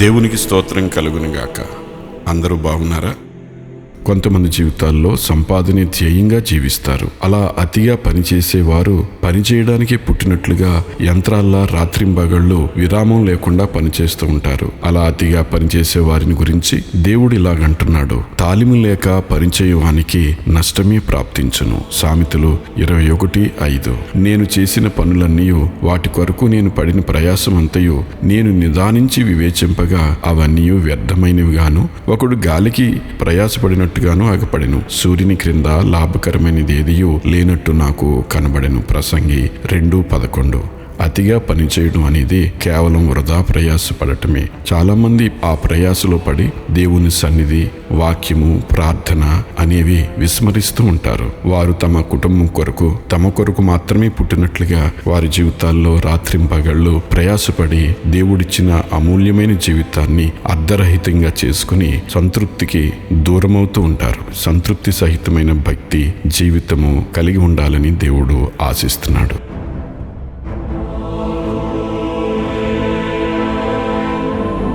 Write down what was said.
దేవునికి స్తోత్రం కలుగునుగాక. అందరూ బాగున్నారా? కొంతమంది జీవితాల్లో సంపాదనే ధ్యేయంగా జీవిస్తారు. అలా అతిగా పనిచేసేవారు పనిచేయడానికే పుట్టినట్లుగా యంత్రాల్లా రాత్రింబగళ్ళు విరామం లేకుండా పనిచేస్తూ ఉంటారు. అలా అతిగా పనిచేసే వారిని గురించి దేవుడు ఇలాగంటున్నాడు, తాలిము లేక పనిచేయవానికి నష్టమే ప్రాప్తించును. సామెతలు 21:5. నేను చేసిన పనులన్నీ వాటి కొరకు నేను పడిన ప్రయాసమంతయు నేను నిదానించి వివేచింపగా అవన్నీ వ్యర్థమైనవిగాను, ఒకడు గాలికి ప్రయాసపడినట్టు గాను ఆగపడెను. సూర్యుని క్రింద లాభకరమైనదేదియూ లేనట్టు నాకు కనబడెను. ప్రసంగి 2:11. అతిగా పనిచేయడం అనేది కేవలం వృధా ప్రయాసపడటమే. చాలామంది ఆ ప్రయాసలో పడి దేవుని సన్నిధి, వాక్యము, ప్రార్థన అనేవి విస్మరిస్తూ ఉంటారు. వారు తమ కుటుంబం కొరకు, తమ కొరకు మాత్రమే పుట్టినట్లుగా వారి జీవితాల్లో రాత్రింపగళ్ళు ప్రయాసపడి దేవుడిచ్చిన అమూల్యమైన జీవితాన్ని అర్ధరహితంగా చేసుకుని సంతృప్తికి దూరమవుతూ ఉంటారు. సంతృప్తి సహితమైన భక్తి జీవితము కలిగి ఉండాలని దేవుడు ఆశిస్తున్నాడు.